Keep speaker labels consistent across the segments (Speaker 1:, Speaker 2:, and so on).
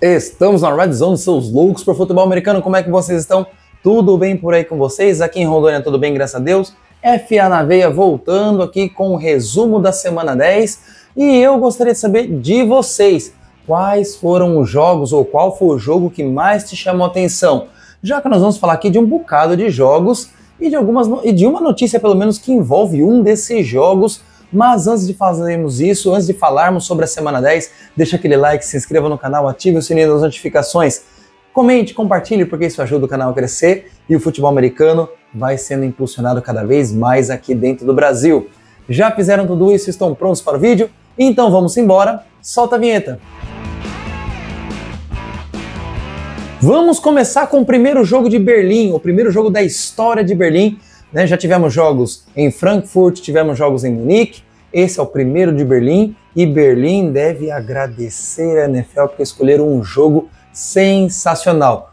Speaker 1: Estamos na Red Zone, seus loucos por futebol americano, como é que vocês estão? Tudo bem por aí com vocês? Aqui em Rondônia tudo bem, graças a Deus. FA na veia voltando aqui com o resumo da semana 10 e eu gostaria de saber de vocês, quais foram os jogos ou qual foi o jogo que mais te chamou a atenção? Já que nós vamos falar aqui de um bocado de jogos e de uma notícia pelo menos que envolve um desses jogos. Mas antes de fazermos isso, antes de falarmos sobre a semana 10, deixa aquele like, se inscreva no canal, ative o sininho das notificações, comente, compartilhe, porque isso ajuda o canal a crescer e o futebol americano vai sendo impulsionado cada vez mais aqui dentro do Brasil. Já fizeram tudo isso e estão prontos para o vídeo? Então vamos embora, solta a vinheta! Vamos começar com o primeiro jogo de Berlim, o primeiro jogo da história de Berlim. Já tivemos jogos em Frankfurt, tivemos jogos em Munique, esse é o primeiro de Berlim e Berlim deve agradecer a NFL porque escolheram um jogo sensacional.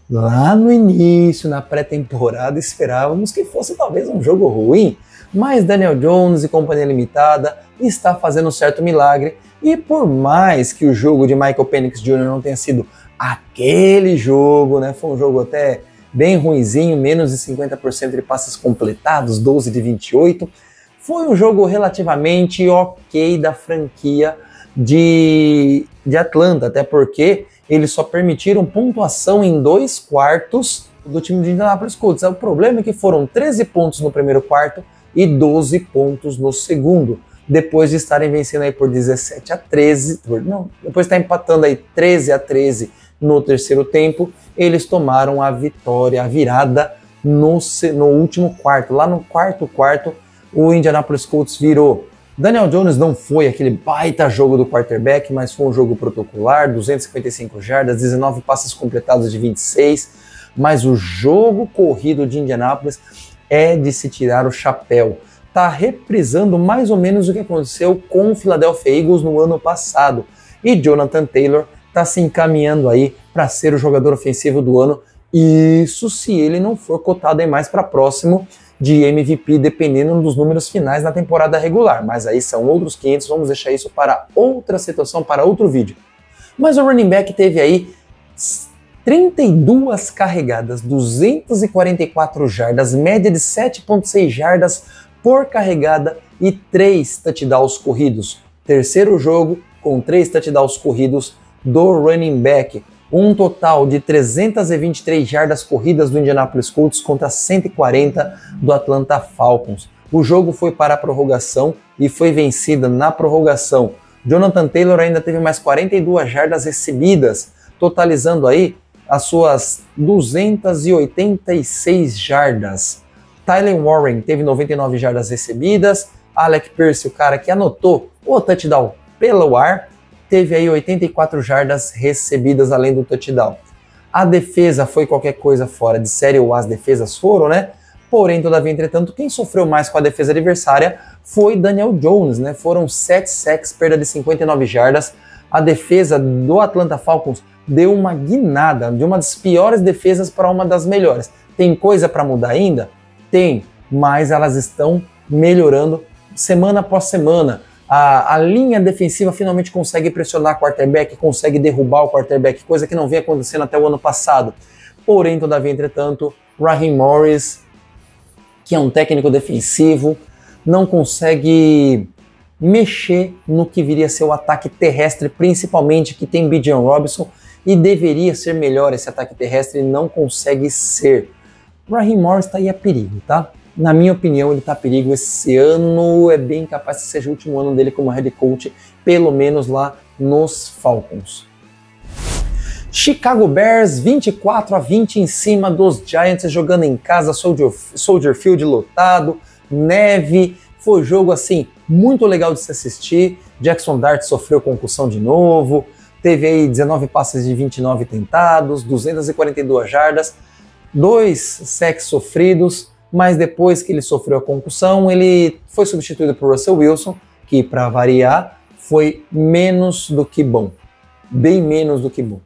Speaker 1: Lá no início, na pré-temporada, esperávamos que fosse talvez um jogo ruim, mas Daniel Jones e companhia limitada está fazendo um certo milagre e por mais que o jogo de Michael Penix Jr. não tenha sido aquele jogo, foi um jogo até bem ruinzinho, menos de 50% de passes completados, 12 de 28. Foi um jogo relativamente ok da franquia de Atlanta, até porque eles só permitiram pontuação em 2 quartos do time de Indianapolis Colts. O problema é que foram 13 pontos no primeiro quarto e 12 pontos no segundo, depois de estarem vencendo aí por 17-13, depois de estar empatando aí 13-13 no terceiro tempo, eles tomaram a vitória, a virada no último quarto. Lá no quarto quarto, o Indianapolis Colts virou. Daniel Jones não foi aquele baita jogo do quarterback, mas foi um jogo protocolar, 255 jardas, 19 passes completados de 26, mas o jogo corrido de Indianapolis é de se tirar o chapéu. Tá reprisando mais ou menos o que aconteceu com o Philadelphia Eagles no ano passado. E Jonathan Taylor está se encaminhando aí para ser o jogador ofensivo do ano, isso se ele não for cotado aí mais para próximo de MVP, dependendo dos números finais na temporada regular, mas aí são outros 500, vamos deixar isso para outra situação, para outro vídeo. Mas o running back teve aí 32 carregadas, 244 jardas, média de 7,6 jardas por carregada e 3 touchdowns corridos. Terceiro jogo com 3 touchdowns corridos do running back, um total de 323 jardas corridas do Indianapolis Colts contra 140 do Atlanta Falcons. O jogo foi para a prorrogação e foi vencida na prorrogação. Jonathan Taylor ainda teve mais 42 jardas recebidas, totalizando aí as suas 286 jardas. Tyler Warren teve 99 jardas recebidas, Alec Pierce, o cara que anotou o touchdown pelo ar, teve aí 84 jardas recebidas além do touchdown. A defesa foi qualquer coisa fora de série, ou as defesas foram, Porém, todavia, entretanto, quem sofreu mais com a defesa adversária foi Daniel Jones, Foram 7 sacks, perda de 59 jardas. A defesa do Atlanta Falcons deu uma guinada, de uma das piores defesas para uma das melhores. Tem coisa para mudar ainda? Tem, mas elas estão melhorando semana após semana. A linha defensiva finalmente consegue pressionar o quarterback, consegue derrubar o quarterback, coisa que não vinha acontecendo até o ano passado. Porém, todavia, entretanto, Raheem Morris, que é um técnico defensivo, não consegue mexer no que viria a ser o ataque terrestre, principalmente que tem Bijan Robinson, e deveria ser melhor esse ataque terrestre e não consegue ser. Raheem Morris está aí a perigo, tá? Na minha opinião, ele está a perigo. Esse ano é bem capaz que seja o último ano dele como head coach, pelo menos lá nos Falcons. Chicago Bears 24-20 em cima dos Giants, jogando em casa, Soldier Field lotado, neve. Foi um jogo assim muito legal de se assistir. Jackson Dart sofreu concussão de novo, teve aí 19 passes de 29 tentados, 242 jardas, 2 sacks sofridos. Mas depois que ele sofreu a concussão, ele foi substituído por Russell Wilson, que, para variar, foi menos do que bom. Bem menos do que bom.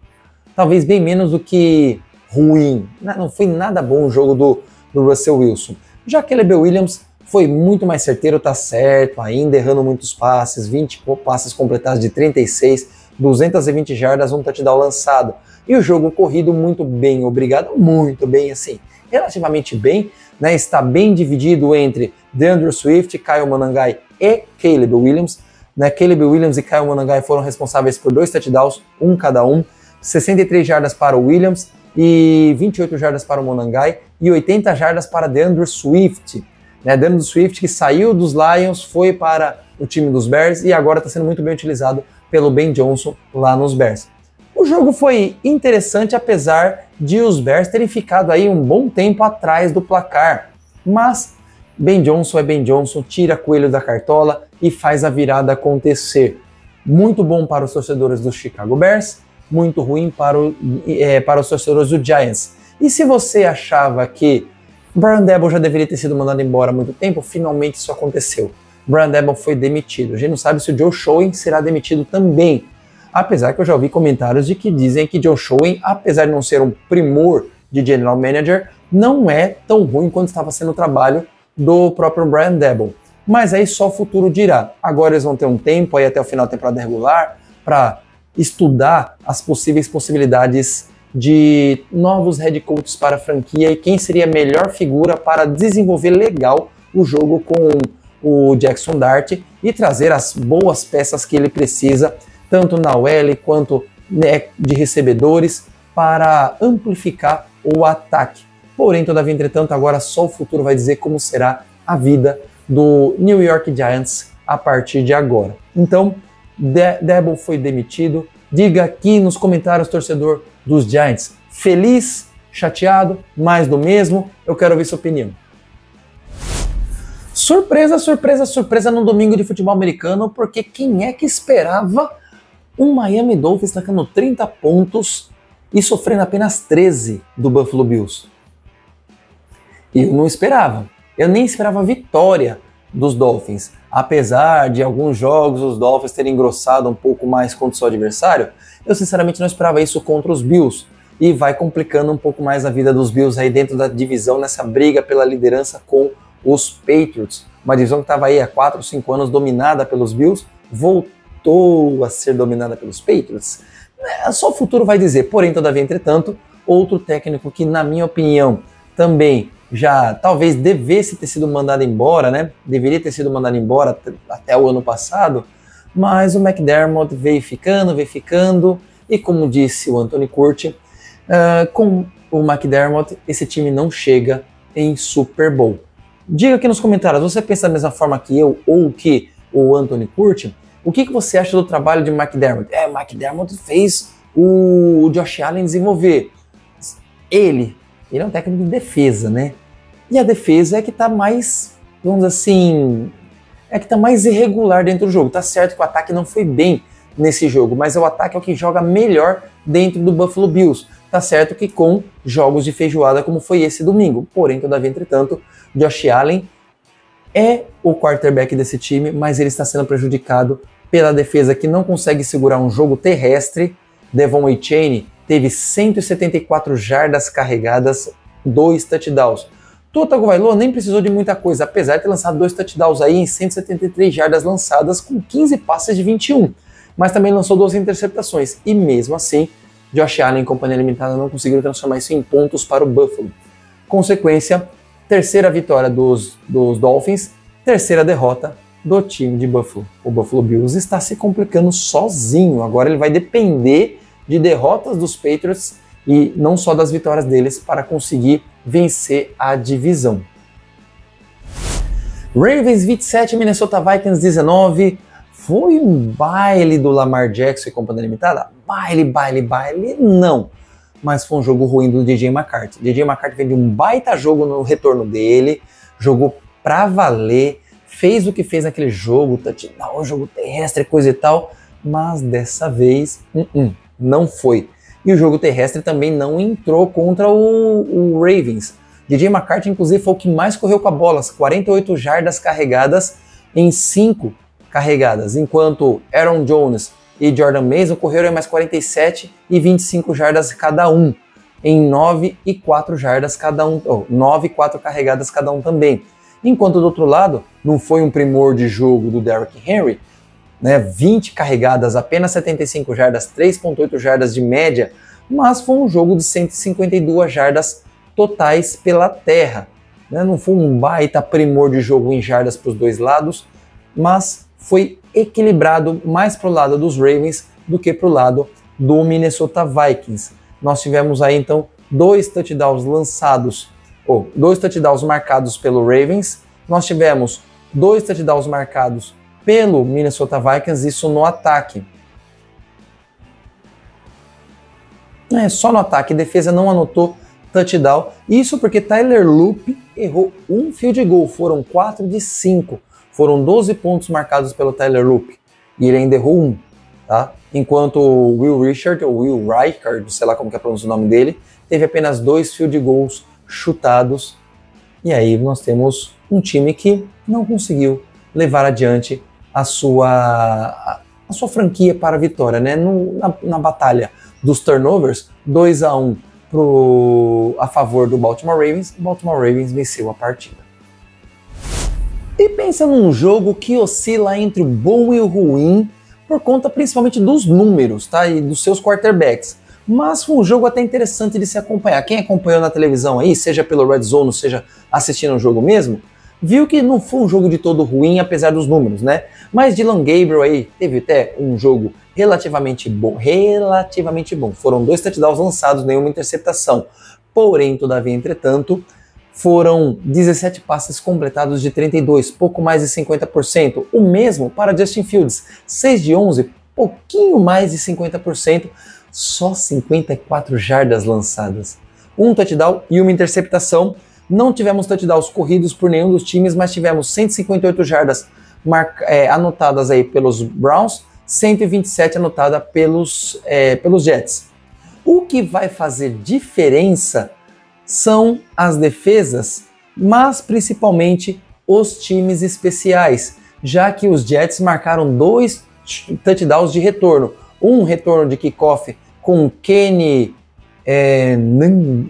Speaker 1: Talvez bem menos do que ruim. Não foi nada bom o jogo do Russell Wilson. Já Caleb Williams foi muito mais certeiro, tá certo, ainda errando muitos passes, 20 passes completados de 36, 220 jardas, um touchdown lançado. E o jogo corrido muito bem, obrigado, muito bem, assim, relativamente bem, né? Está bem dividido entre DeAndre Swift, Kyle Monangai e Caleb Williams. Né? Caleb Williams e Kyle Monangai foram responsáveis por 2 touchdowns, um cada um, 63 jardas para o Williams e 28 jardas para o Monangai e 80 jardas para DeAndre Swift. Né? DeAndre Swift, que saiu dos Lions, foi para o time dos Bears e agora está sendo muito bem utilizado pelo Ben Johnson lá nos Bears. O jogo foi interessante, apesar de os Bears terem ficado aí um bom tempo atrás do placar, mas Ben Johnson é Ben Johnson, tira coelho da cartola e faz a virada acontecer. Muito bom para os torcedores do Chicago Bears, muito ruim para os torcedores do Giants. E se você achava que Brian Daboll já deveria ter sido mandado embora há muito tempo, finalmente isso aconteceu. Brian Daboll foi demitido. A gente não sabe se o Joe Schoen será demitido também. Apesar que eu já ouvi comentários de que dizem que Joe Schoen, apesar de não ser um primor de general manager, não é tão ruim quanto estava sendo o trabalho do próprio Brian Daboll. Mas aí só o futuro dirá. Agora eles vão ter um tempo aí até o final da temporada regular para estudar as possíveis possibilidades de novos head coaches para a franquia e quem seria a melhor figura para desenvolver legal o jogo com o Jackson Dart e trazer as boas peças que ele precisa, tanto na OL quanto, né, de recebedores, para amplificar o ataque. Porém, todavia, entretanto, agora só o futuro vai dizer como será a vida do New York Giants a partir de agora. Então, Daboll foi demitido. Diga aqui nos comentários, torcedor dos Giants, feliz, chateado, mais do mesmo? Eu quero ouvir sua opinião. Surpresa, surpresa, surpresa no domingo de futebol americano, porque quem é que esperava um Miami Dolphins tacando 30 pontos e sofrendo apenas 13 do Buffalo Bills? Eu não esperava. Eu nem esperava a vitória dos Dolphins. Apesar de alguns jogos os Dolphins terem engrossado um pouco mais contra o seu adversário, eu sinceramente não esperava isso contra os Bills. E vai complicando um pouco mais a vida dos Bills aí dentro da divisão, nessa briga pela liderança com os Patriots. Uma divisão que estava aí há 4 ou 5 anos dominada pelos Bills, voltou a ser dominada pelos Patriots. Só o futuro vai dizer. Porém, todavia, entretanto, outro técnico que, na minha opinião, também já talvez devesse ter sido mandado embora, né? Deveria ter sido mandado embora até o ano passado, mas o McDermott veio ficando, e como disse o Anthony Curti, com o McDermott, esse time não chega em Super Bowl. Diga aqui nos comentários, você pensa da mesma forma que eu ou que o Anthony Curti? O que você acha do trabalho de McDermott? O McDermott fez o Josh Allen desenvolver. Ele é um técnico de defesa, né? E a defesa é que tá mais, vamos dizer assim, é que tá mais irregular dentro do jogo. Tá certo que o ataque não foi bem nesse jogo, mas o ataque é o que joga melhor dentro do Buffalo Bills. Tá certo que com jogos de feijoada como foi esse domingo. Porém, todavia, entretanto, Josh Allen é o quarterback desse time, mas ele está sendo prejudicado pela defesa que não consegue segurar um jogo terrestre. Devon Achane teve 174 jardas carregadas, 2 touchdowns. Tua Tagovailoa nem precisou de muita coisa, apesar de ter lançado 2 touchdowns aí em 173 jardas lançadas com 15 passes de 21. Mas também lançou 2 interceptações. E mesmo assim, Josh Allen e companhia limitada não conseguiram transformar isso em pontos para o Buffalo. Consequência, terceira vitória dos Dolphins, terceira derrota do time de Buffalo. O Buffalo Bills está se complicando sozinho. Agora ele vai depender de derrotas dos Patriots e não só das vitórias deles para conseguir vencer a divisão. Ravens 27, Minnesota Vikings 19. Foi um baile do Lamar Jackson e companhia limitada? Baile, não. Mas foi um jogo ruim do DJ McCarthy. DJ McCarthy veio de um baita jogo no retorno dele, jogou pra valer, fez o que fez naquele jogo, touchdown, jogo terrestre, coisa e tal, mas dessa vez, não foi. E o jogo terrestre também não entrou contra o Ravens. DJ McCarthy, inclusive, foi o que mais correu com a bola, 48 jardas carregadas em 5 carregadas, enquanto Aaron Jones e Jordan Mason correram mais 47 e 25 jardas cada um, em 9 e 4 jardas cada um, 9 e 4 carregadas cada um também. Enquanto do outro lado, não foi um primor de jogo do Derrick Henry, né? 20 carregadas, apenas 75 jardas, 3,8 jardas de média, mas foi um jogo de 152 jardas totais pela terra, né? Não foi um baita primor de jogo em jardas para os dois lados, mas foi equilibrado mais para o lado dos Ravens do que para o lado do Minnesota Vikings. Nós tivemos aí então 2 touchdowns lançados, ou 2 touchdowns marcados pelo Ravens, nós tivemos 2 touchdowns marcados pelo Minnesota Vikings, isso no ataque. Só no ataque, defesa não anotou touchdown, isso porque Tyler Loop errou um field goal, foram 4 de 5, foram 12 pontos marcados pelo Tyler Loop, e ele ainda errou um, tá? Enquanto o Will Richard, ou Will Reichard, sei lá como que é o nome dele, teve apenas 2 field goals chutados, e aí nós temos um time que não conseguiu levar adiante a sua franquia para a vitória, né? Na batalha dos turnovers, 2-1 a favor do Baltimore Ravens, o Baltimore Ravens venceu a partida. E pensa num jogo que oscila entre o bom e o ruim, por conta principalmente dos números, tá? E dos seus quarterbacks. Mas foi um jogo até interessante de se acompanhar. Quem acompanhou na televisão aí, seja pelo Red Zone, seja assistindo o jogo mesmo, viu que não foi um jogo de todo ruim, apesar dos números, né? Mas Dillon Gabriel aí teve até um jogo relativamente bom. Foram 2 touchdowns lançados, nenhuma interceptação. Porém, todavia, entretanto, foram 17 passes completados de 32, pouco mais de 50%. O mesmo para Justin Fields, 6 de 11, pouquinho mais de 50%, só 54 jardas lançadas. Um touchdown e uma interceptação. Não tivemos touchdowns corridos por nenhum dos times, mas tivemos 158 jardas anotadas aí pelos Browns, 127 anotada pelos Jets. O que vai fazer diferença são as defesas, mas principalmente os times especiais, já que os Jets marcaram 2 touchdowns de retorno. Um retorno de kickoff com Kenny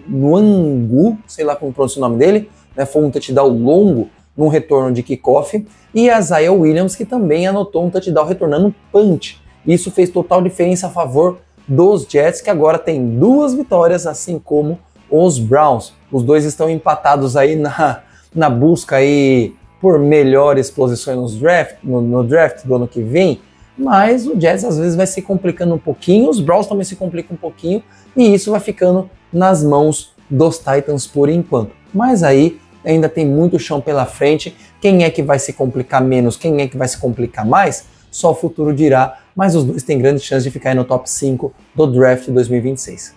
Speaker 1: Nwangu, sei lá como pronuncia o nome dele, né? Foi um touchdown longo num retorno de kickoff, e a Isaiah Williams, que também anotou um touchdown retornando um punch. Isso fez total diferença a favor dos Jets, que agora tem 2 vitórias, assim como os Browns. Os dois estão empatados aí na busca aí por melhores posições no draft do ano que vem, mas o Jets às vezes vai se complicando um pouquinho, os Browns também se complicam um pouquinho, e isso vai ficando nas mãos dos Titans por enquanto. Mas aí ainda tem muito chão pela frente, quem é que vai se complicar menos, quem é que vai se complicar mais, só o futuro dirá, mas os dois têm grande chance de ficar aí no top 5 do draft 2026.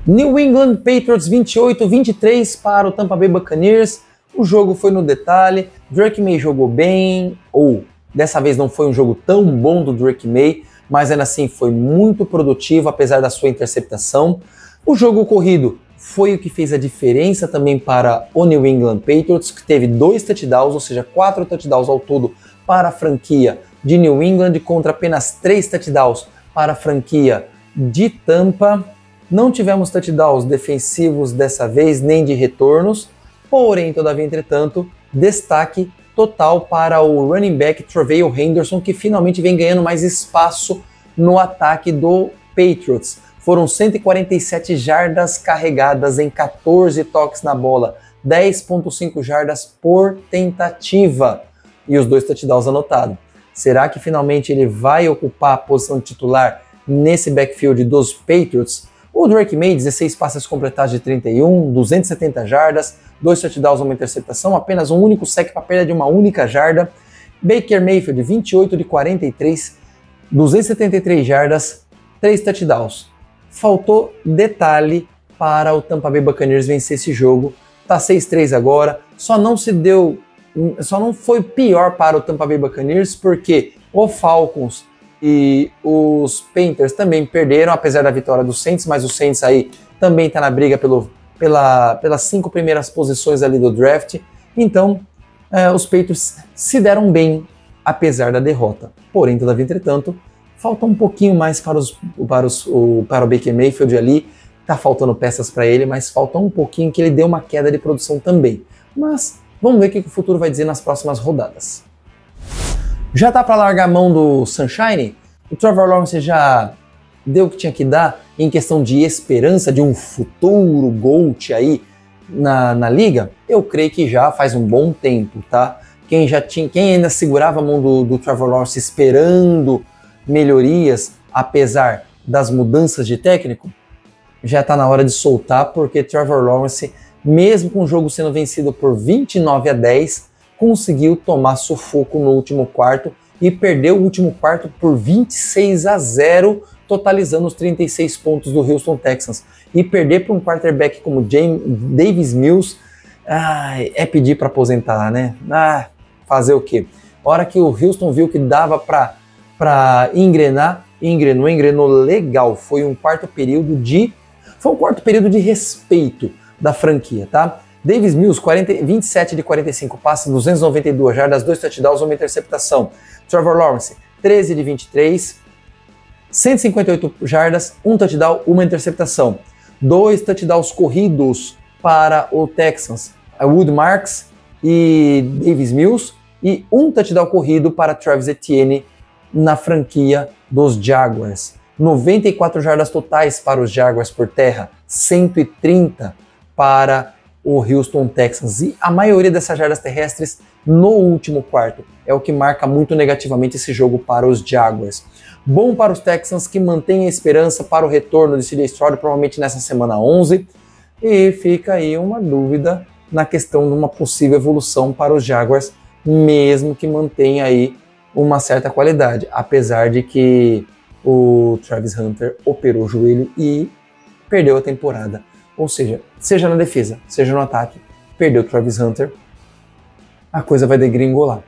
Speaker 1: New England Patriots 28-23 para o Tampa Bay Buccaneers. O jogo foi no detalhe, Drake May jogou bem, ou dessa vez não foi um jogo tão bom do Drake May, mas ainda assim foi muito produtivo, apesar da sua interceptação. O jogo corrido foi o que fez a diferença também para o New England Patriots, que teve 2 touchdowns, ou seja, 4 touchdowns ao todo para a franquia de New England, contra apenas 3 touchdowns para a franquia de Tampa. Não tivemos touchdowns defensivos dessa vez, nem de retornos, porém, todavia, entretanto, destaque total para o running back Tre'Vale Henderson, que finalmente vem ganhando mais espaço no ataque do Patriots. Foram 147 jardas carregadas em 14 toques na bola, 10,5 jardas por tentativa e os 2 touchdowns anotados. Será que finalmente ele vai ocupar a posição de titular nesse backfield dos Patriots? O Drake May, 16 passes completados de 31, 270 jardas, 2 touchdowns, uma interceptação, apenas um único sec para perda de uma única jarda. Baker Mayfield, 28 de 43, 273 jardas, 3 touchdowns. Faltou detalhe para o Tampa Bay Buccaneers vencer esse jogo. Tá 6-3 agora, só não foi pior para o Tampa Bay Buccaneers porque o Falcons e os Panthers também perderam, apesar da vitória dos Saints, mas o Saints aí também está na briga pelas 5 primeiras posições ali do draft. Então, os Patriots se deram bem, apesar da derrota. Porém, todavia, entretanto, falta um pouquinho mais para o Baker Mayfield ali. Tá faltando peças para ele, mas falta um pouquinho que ele deu uma queda de produção também. Mas vamos ver o que o futuro vai dizer nas próximas rodadas. Já tá para largar a mão do Sunshine? O Trevor Lawrence já deu o que tinha que dar em questão de esperança de um futuro GOAT aí na liga? Eu creio que já faz um bom tempo, tá? Quem ainda segurava a mão do Trevor Lawrence esperando melhorias, apesar das mudanças de técnico, já tá na hora de soltar, porque Trevor Lawrence, mesmo com o jogo sendo vencido por 29-10, conseguiu tomar sufoco no último quarto e perdeu o último quarto por 26-0, totalizando os 36 pontos do Houston Texans. E perder para um quarterback como Davis Mills é pedir para aposentar, né? Fazer o quê? A hora que o Houston viu que dava para engrenar, engrenou legal. Foi um quarto período de respeito da franquia, tá? Davis Mills, 27 de 45 passes, 292 jardas, 2 touchdowns, 1 interceptação. Trevor Lawrence, 13 de 23, 158 jardas, 1 touchdown, 1 interceptação. 2 touchdowns corridos para o Texans, Wood Marks e Davis Mills, e 1 touchdown corrido para Travis Etienne na franquia dos Jaguars. 94 jardas totais para os Jaguars por terra, 130 para o Houston Texans, e a maioria dessas jardas terrestres no último quarto é o que marca muito negativamente esse jogo para os Jaguars. Bom para os Texans, que mantêm a esperança para o retorno de CJ Stroud provavelmente nessa semana 11, e fica aí uma dúvida na questão de uma possível evolução para os Jaguars, mesmo que mantenha aí uma certa qualidade, apesar de que o Travis Hunter operou o joelho e perdeu a temporada. Ou seja na defesa, seja no ataque, perdeu o Travis Hunter, a coisa vai degringolar.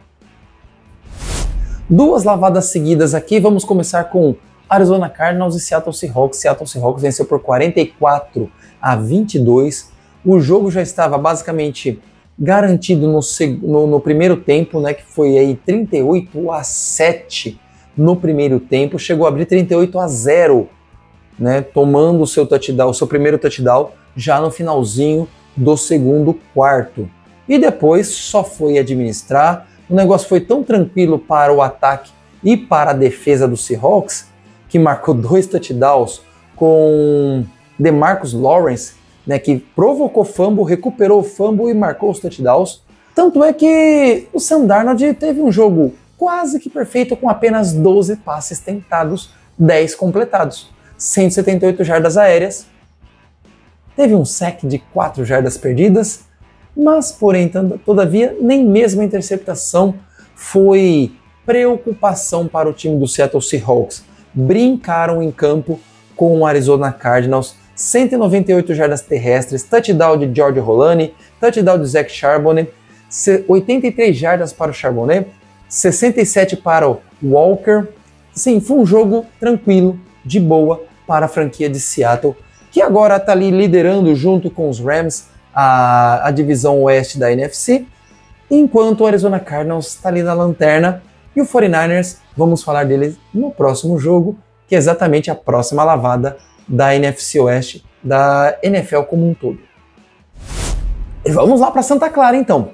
Speaker 1: 2 lavadas seguidas aqui, vamos começar com Arizona Cardinals e Seattle Seahawks. Seattle Seahawks venceu por 44-22. O jogo já estava basicamente garantido no primeiro tempo, né, que foi aí 38-7 no primeiro tempo, chegou a abrir 38-0, né, tomando o seu primeiro touchdown já no finalzinho do segundo quarto. E depois só foi administrar. O negócio foi tão tranquilo para o ataque e para a defesa do Seahawks, que marcou 2 touchdowns com DeMarcus Lawrence, né, que provocou fumble, recuperou o fumble e marcou os touchdowns. Tanto é que o Sam Darnold teve um jogo quase que perfeito, com apenas 12 passes tentados, 10 completados, 178 jardas aéreas. Teve um sack de 4 jardas perdidas, mas, porém, todavia, nem mesmo a interceptação foi preocupação para o time do Seattle Seahawks. Brincaram em campo com o Arizona Cardinals, 198 jardas terrestres, touchdown de George Holani, touchdown de Zach Charbonnet, 83 jardas para o Charbonnet, 67 para o Walker. Sim, foi um jogo tranquilo, de boa, para a franquia de Seattle, que agora está ali liderando junto com os Rams a divisão oeste da NFC, enquanto o Arizona Cardinals está ali na lanterna, e o 49ers, vamos falar deles no próximo jogo, que é exatamente a próxima lavada da NFC Oeste, da NFL como um todo. E vamos lá para Santa Clara então.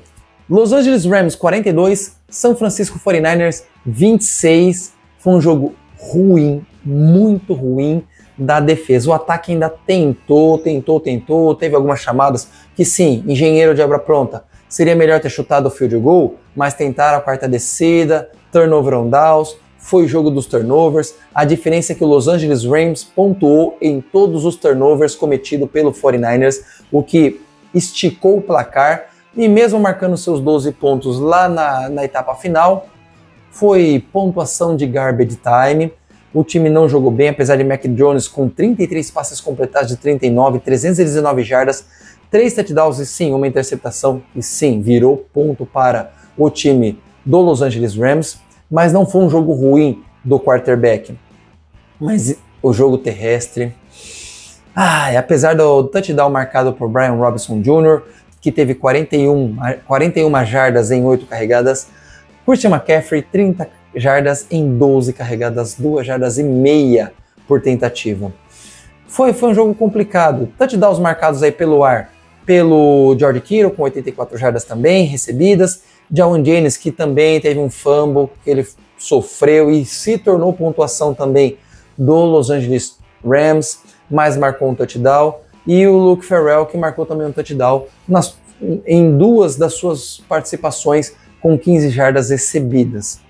Speaker 1: Los Angeles Rams 42, San Francisco 49ers 26. Foi um jogo ruim, muito ruim da defesa. O ataque ainda tentou, teve algumas chamadas que sim, engenheiro de obra pronta, seria melhor ter chutado o field goal, mas tentaram a quarta descida, turnover on downs, foi jogo dos turnovers. A diferença é que o Los Angeles Rams pontuou em todos os turnovers cometidos pelo 49ers, o que esticou o placar, e mesmo marcando seus 12 pontos lá na etapa final, foi pontuação de garbage time. O time não jogou bem, apesar de Mac Jones com 33 passes completados de 39, 319 jardas, 3 touchdowns e sim, uma interceptação, e sim, virou ponto para o time do Los Angeles Rams, mas não foi um jogo ruim do quarterback. Mas o jogo terrestre, apesar do touchdown marcado por Brian Robinson Jr., que teve 41 jardas em 8 carregadas, Christian McCaffrey 30 jardas em 12 carregadas, 2 jardas e meia por tentativa. Foi um jogo complicado. Touchdowns marcados aí pelo ar, pelo George Kittle, com 84 jardas também recebidas. Jawan Jennings, que também teve um fumble, que ele sofreu e se tornou pontuação também do Los Angeles Rams, mas marcou um touchdown. E o Luke Farrell, que marcou também um touchdown em 2 das suas participações com 15 jardas recebidas.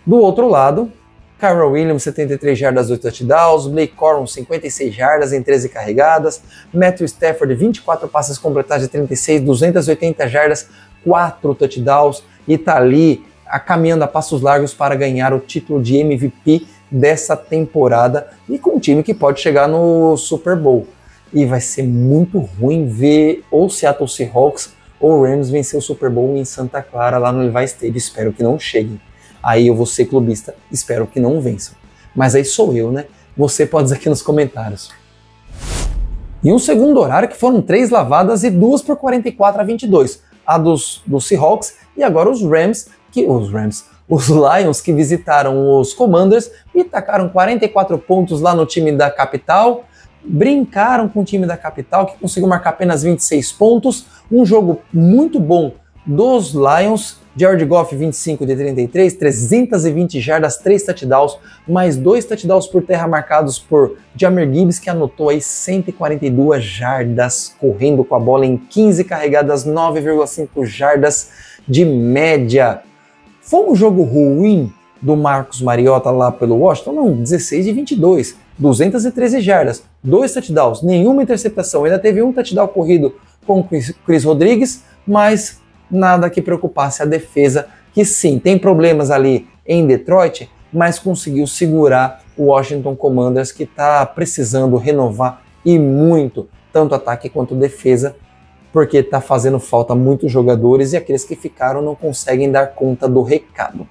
Speaker 1: Do outro lado, Kyren Williams, 73 jardas, 8 touchdowns, Blake Corum, 56 jardas em 13 carregadas, Matthew Stafford, 24 passes completados de 36, 280 jardas, 4 touchdowns, e tá ali caminhando a passos largos para ganhar o título de MVP dessa temporada e com um time que pode chegar no Super Bowl. E vai ser muito ruim ver ou Seattle Seahawks ou Rams vencer o Super Bowl em Santa Clara, lá no Levi Stadium. Espero que não cheguem. Aí eu vou ser clubista, espero que não vençam. Mas aí sou eu, né? Você pode dizer aqui nos comentários. E um segundo horário que foram 3 lavadas e 2 por 44-22. A dos Seahawks e agora os Lions que visitaram os Commanders e tacaram 44 pontos lá no time da capital. Brincaram com o time da capital, que conseguiu marcar apenas 26 pontos. Um jogo muito bom dos Lions. Jared Goff, 25 de 33, 320 jardas, 3 touchdowns, mais 2 touchdowns por terra marcados por Jahmyr Gibbs, que anotou aí 142 jardas, correndo com a bola em 15 carregadas, 9,5 jardas de média. Foi um jogo ruim do Marcus Mariota lá pelo Washington? Não, 16 de 22, 213 jardas, 2 touchdowns, nenhuma interceptação. Ainda teve um touchdown corrido com o Chris Rodrigues, mas nada que preocupasse a defesa, que sim, tem problemas ali em Detroit, mas conseguiu segurar o Washington Commanders, que está precisando renovar e muito, tanto ataque quanto defesa, porque está fazendo falta muitos jogadores e aqueles que ficaram não conseguem dar conta do recado.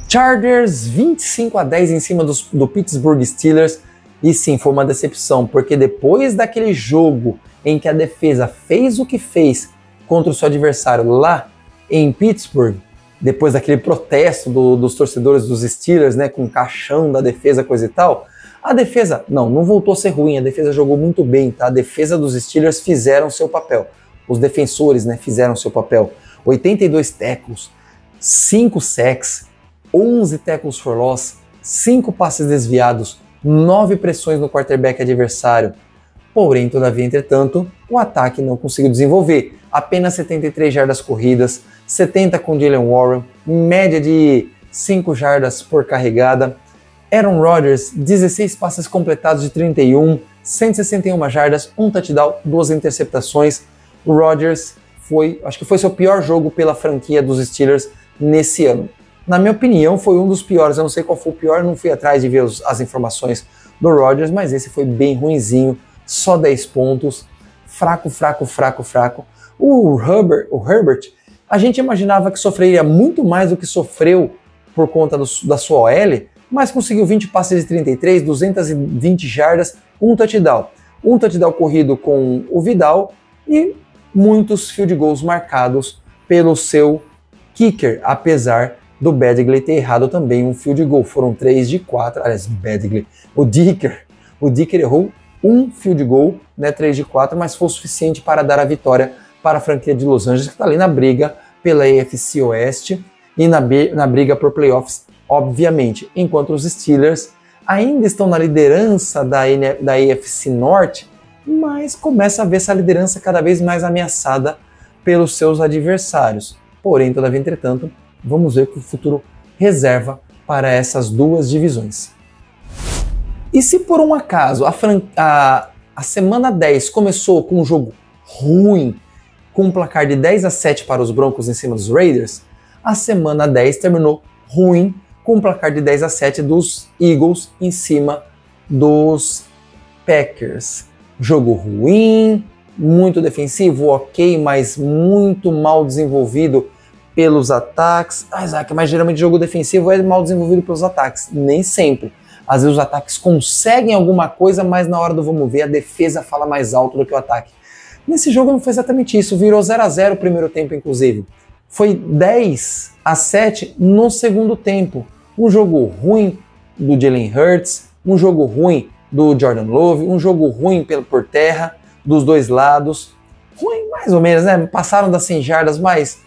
Speaker 1: Chargers 25-10 em cima do Pittsburgh Steelers, e sim, foi uma decepção, porque depois daquele jogo em que a defesa fez o que fez contra o seu adversário lá em Pittsburgh, depois daquele protesto dos torcedores dos Steelers, né, com o caixão da defesa, coisa e tal, a defesa, não voltou a ser ruim, a defesa jogou muito bem, tá? A defesa dos Steelers fizeram seu papel, os defensores, né, fizeram seu papel, 82 tackles, 5 sacks, 11 tackles for loss, 5 passes desviados, 9 pressões no quarterback adversário. Porém, todavia, entretanto, o ataque não conseguiu desenvolver. Apenas 73 jardas corridas, 70 com Jaylen Warren, média de 5 jardas por carregada. Aaron Rodgers, 16 passes completados de 31, 161 jardas, 1 touchdown, 2 interceptações. O Rodgers acho que foi seu pior jogo pela franquia dos Steelers nesse ano. Na minha opinião, foi um dos piores. Eu não sei qual foi o pior, não fui atrás de ver as informações do Rodgers, mas esse foi bem ruinzinho. Só 10 pontos, fraco. O Herbert, a gente imaginava que sofreria muito mais do que sofreu por conta da sua OL, mas conseguiu 20 passes de 33, 220 jardas, 1 touchdown. 1 touchdown corrido com o Vidal e muitos field goals marcados pelo seu kicker, apesar do Badgley ter errado também um field goal. Foram 3 de 4, aliás, Badgley, o Dicker errou um field goal, né, 3 de 4, mas foi o suficiente para dar a vitória para a franquia de Los Angeles, que está ali na briga pela AFC Oeste e na briga por playoffs, obviamente, enquanto os Steelers ainda estão na liderança da AFC Norte, mas começa a ver essa liderança cada vez mais ameaçada pelos seus adversários. Porém, todavia, entretanto, vamos ver o que o futuro reserva para essas duas divisões. E se por um acaso a semana 10 começou com um jogo ruim, com um placar de 10-7 para os Broncos em cima dos Raiders, a semana 10 terminou ruim, com um placar de 10-7 dos Eagles em cima dos Packers. Jogo ruim, muito defensivo, ok, mas muito mal desenvolvido pelos ataques. Isaac, mas geralmente jogo defensivo é mal desenvolvido pelos ataques. Nem sempre. Às vezes os ataques conseguem alguma coisa, mas na hora do vamos ver, a defesa fala mais alto do que o ataque. Nesse jogo não foi exatamente isso, virou 0-0 o primeiro tempo, inclusive. Foi 10-7 no segundo tempo. Um jogo ruim do Jalen Hurts, um jogo ruim do Jordan Love, um jogo ruim por terra, dos dois lados. Ruim mais ou menos, né? Passaram das 100 jardas, mas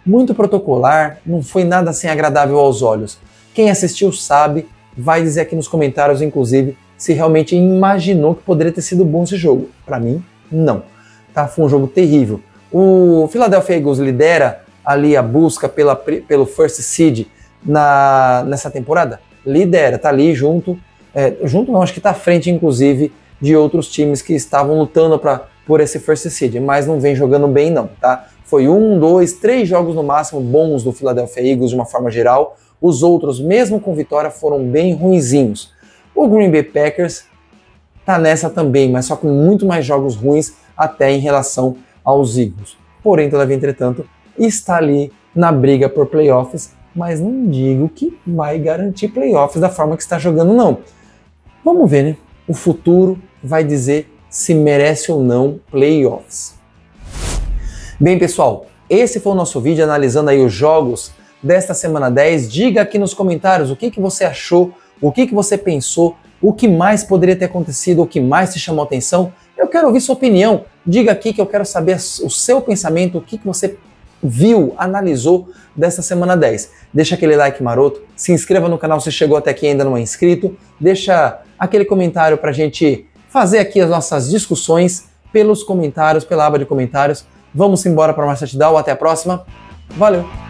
Speaker 1: muito protocolar, não foi nada assim agradável aos olhos. Quem assistiu sabe, vai dizer aqui nos comentários, inclusive, se realmente imaginou que poderia ter sido bom esse jogo. Para mim, não. Tá? Foi um jogo terrível. O Philadelphia Eagles lidera ali a busca pelo First Seed nessa temporada? Lidera, tá ali junto. Junto não, acho que tá à frente, inclusive, de outros times que estavam lutando por esse First Seed, mas não vem jogando bem não, tá? Foi 1, 2, 3 jogos no máximo bons do Philadelphia Eagles de uma forma geral. Os outros, mesmo com vitória, foram bem ruinzinhos. O Green Bay Packers tá nessa também, mas só com muito mais jogos ruins até em relação aos Eagles. Porém, todavia, entretanto, está ali na briga por playoffs, mas não digo que vai garantir playoffs da forma que está jogando, não. Vamos ver, né? O futuro vai dizer se merece ou não playoffs. Bem, pessoal, esse foi o nosso vídeo analisando aí os jogos desta semana 10. Diga aqui nos comentários o que você achou, o que você pensou, o que mais poderia ter acontecido, o que mais te chamou a atenção. Eu quero ouvir sua opinião. Diga aqui que eu quero saber o seu pensamento, o que você viu, analisou desta semana 10. Deixa aquele like maroto, se inscreva no canal se chegou até aqui e ainda não é inscrito, deixa aquele comentário pra gente fazer aqui as nossas discussões pelos comentários, pela aba de comentários. Vamos embora para mais touchdown, até a próxima, valeu!